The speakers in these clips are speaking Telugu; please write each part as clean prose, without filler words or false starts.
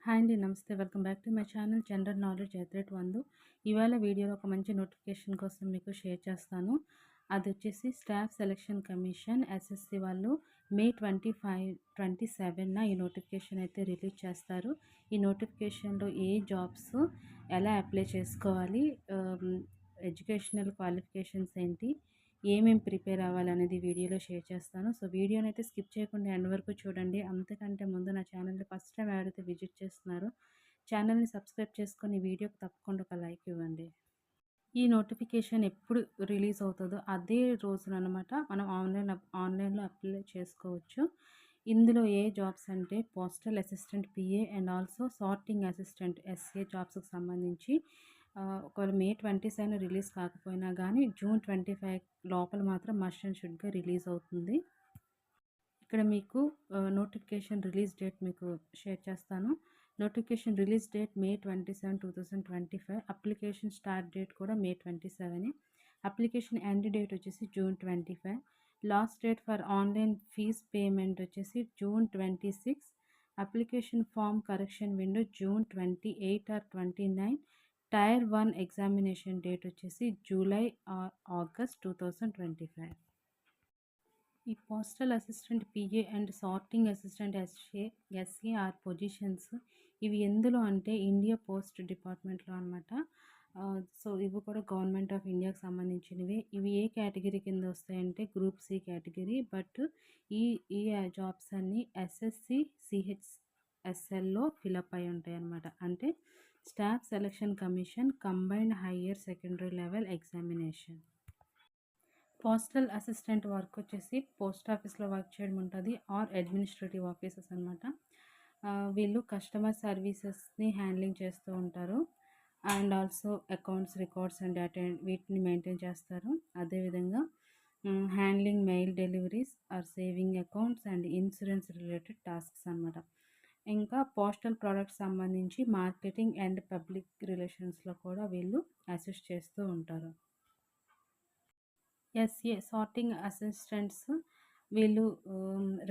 హాయ్ అండి. నమస్తే. Welcome back to my channel general knowledge at 1. ఇవాళ వీడియోలో ఒక మంచి నోటిఫికేషన్ కోసం మీకు షేర్ చేస్తాను. అది వచ్చేసి స్టాఫ్ సెలక్షన్ కమిషన్ ఎస్ఎస్సి వాళ్ళు మే 27న ఈ నోటిఫికేషన్ అయితే రిలీజ్ చేస్తారు. ఈ నోటిఫికేషన్లో ఏ జాబ్స్ ఎలా అప్లై చేసుకోవాలి, ఎడ్యుకేషనల్ క్వాలిఫికేషన్స్ ఏంటి, ఏమేమి ప్రిపేర్ అవ్వాలనేది వీడియోలో షేర్ చేస్తాను. సో వీడియోని అయితే స్కిప్ చేయకుండా ఎండ్ వరకు చూడండి. అంతకంటే ముందు నా ఛానల్ని ఫస్ట్ టైం ఎవరైతే విజిట్ చేస్తున్నారో ఛానల్ని సబ్స్క్రైబ్ చేసుకొని వీడియోకి తప్పకుండా ఒక లైక్ ఇవ్వండి. ఈ నోటిఫికేషన్ ఎప్పుడు రిలీజ్ అవుతుందో అదే రోజుననమాట మనం ఆన్లైన్లో అప్లై చేసుకోవచ్చు. ఇందులో ఏ జాబ్స్ అంటే postal assistant PA and also sorting assistant SA జాబ్స్కి సంబంధించి ఒకవేళ మే 27 రిలీజ్ కాకపోయినా కానీ జూన్ 25 లోపల మాత్రం మస్ట్ అండ్ షుడ్గా రిలీజ్ అవుతుంది. ఇక్కడ మీకు నోటిఫికేషన్ రిలీజ్ డేట్ మీకు షేర్ చేస్తాను. Notification release date May 27, 2025. Application start date కూడా మే 27. అప్లికేషన్ ఎండ్ డేట్ వచ్చేసి June 25. Last date for online fee payment వచ్చేసి June 26. Application form correction window June 28 or 29. Tier 1 examination date వచ్చేసి జూలై ఆర్ ఆగస్ట్ 2025. ఈ postal assistant PA and sorting assistant SAR positions ఇవి ఎందులో అంటే ఇండియా పోస్ట్ డిపార్ట్మెంట్లో అనమాట. సో ఇవి కూడా గవర్నమెంట్ ఆఫ్ ఇండియాకి సంబంధించినవి. ఇవి ఏ కేటగిరీ కింద వస్తాయంటే గ్రూప్ సి కేటగిరీ. బట్ ఈ ఈ జాబ్స్ అన్నీ ఎస్ఎస్సి సిహెచ్ఎస్ఎల్లో ఫిలప్ అయి ఉంటాయి అన్నమాట. అంటే staff selection commission combined higher secondary level examination. Postal assistant work వచ్చేసి పోస్ట్ ఆఫీస్లో వర్క్ చేయడం ఉంటుంది ఆర్ అడ్మినిస్ట్రేటివ్ ఆఫీసెస్ అనమాట. వీళ్ళు కస్టమర్ సర్వీసెస్ని హ్యాండ్లింగ్ చేస్తూ ఉంటారు and also accounts records and data వీటిని మెయింటైన్ చేస్తారు. అదేవిధంగా handling mail deliveries or saving accounts and insurance related tasks అనమాట. ఇంకా పోస్టల్ ప్రోడక్ట్స్ సంబంధించి మార్కెటింగ్ అండ్ పబ్లిక్ రిలేషన్స్లో కూడా వీళ్ళు అసిస్ట్ చేస్తూ ఉంటారు. ఎస్ఏ సార్టింగ్ అసిస్టెంట్స్ వీళ్ళు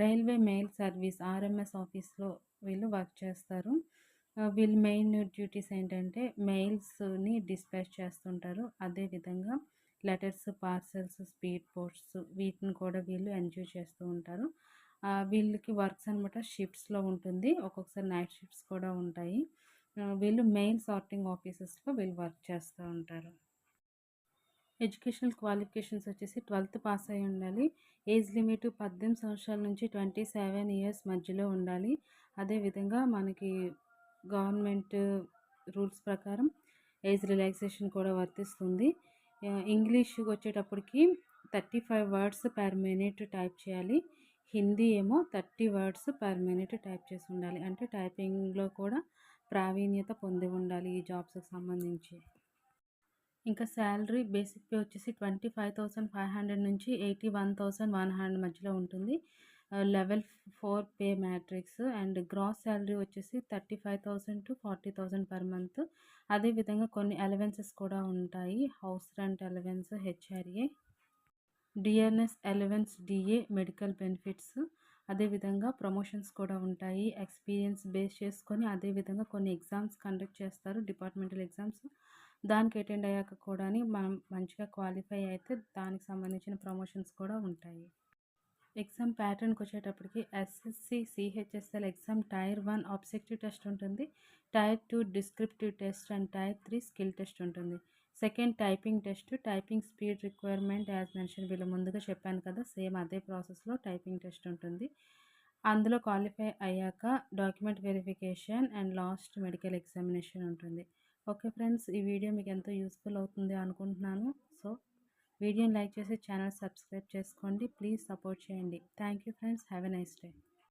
రైల్వే మెయిల్ సర్వీస్ ఆర్ఎంఎస్ ఆఫీస్లో వీళ్ళు వర్క్ చేస్తారు. వీళ్ళు మెయిన్ డ్యూటీస్ ఏంటంటే మెయిల్స్ని డిస్పాచ్ చేస్తుంటారు. అదేవిధంగా లెటర్స్, పార్సల్స్, స్పీడ్ పోస్ట్స్ వీటిని కూడా వీళ్ళు ఎంజాయ్ చేస్తూ ఉంటారు. వీళ్ళకి వర్క్స్ అనమాట షిఫ్ట్స్లో ఉంటుంది, ఒక్కొక్కసారి నైట్ షిఫ్ట్స్ కూడా ఉంటాయి. వీళ్ళు మెయిల్ సార్టింగ్ ఆఫీసెస్లో వీళ్ళు వర్క్ చేస్తూ ఉంటారు. ఎడ్యుకేషనల్ క్వాలిఫికేషన్స్ వచ్చేసి 12th పాస్ అయి ఉండాలి. ఏజ్ లిమిట్ 18 సంవత్సరాల నుంచి 27 ఇయర్స్ మధ్యలో ఉండాలి. అదేవిధంగా మనకి గవర్నమెంట్ రూల్స్ ప్రకారం ఏజ్ రిలాక్సేషన్ కూడా వర్తిస్తుంది. ఇంగ్లీష్కి వచ్చేటప్పటికి 35 వర్డ్స్ పర్ మినిట్ టైప్ చేయాలి. హిందీ ఏమో 30 వర్డ్స్ పర్ మినిట్ టైప్ చేసి ఉండాలి. అంటే టైపింగ్లో కూడా ప్రావీణ్యత పొంది ఉండాలి ఈ జాబ్స్కి సంబంధించి. ఇంకా శాలరీ బేసిక్ పే వచ్చేసి 25,500 నుంచి 81,100 మధ్యలో ఉంటుంది. Level 4 pay matrix and gross salary వచ్చేసి 35,000 టు 40,000 పర్ మంత్. అదేవిధంగా కొన్ని అలవెన్సెస్ కూడా ఉంటాయి. House rent allowance, HRA, DNS allowance, DA, medical benefits. అదేవిధంగా ప్రమోషన్స్ కూడా ఉంటాయి ఎక్స్పీరియన్స్ బేస్ చేసుకొని. అదేవిధంగా కొన్ని ఎగ్జామ్స్ కండక్ట్ చేస్తారు, డిపార్ట్మెంటల్ ఎగ్జామ్స్. దానికి అటెండ్ అయ్యాక కూడా మనం మంచిగా క్వాలిఫై అయితే దానికి సంబంధించిన ప్రమోషన్స్ కూడా ఉంటాయి. ఎగ్జామ్ ప్యాటర్న్కి వచ్చేటప్పటికి SSC CHSL exam tier 1 objective test ఉంటుంది, tier 2 descriptive test and tier 3 skill test ఉంటుంది. Second typing test, typing speed requirement as mention వీళ్ళు ముందుగా చెప్పాను కదా, సేమ్ అదే ప్రాసెస్లో టైపింగ్ టెస్ట్ ఉంటుంది. అందులో క్వాలిఫై అయ్యాక document verification and last medical examination ఉంటుంది. ఓకే ఫ్రెండ్స్, ఈ వీడియో మీకు ఎంతో యూస్ఫుల్ అవుతుంది అనుకుంటున్నాను. సో వీడియోని లైక్ చేసి ఛానల్ సబ్స్క్రైబ్ చేసుకోండి. ప్లీజ్ సపోర్ట్ చేయండి. Thank you friends, have a nice day.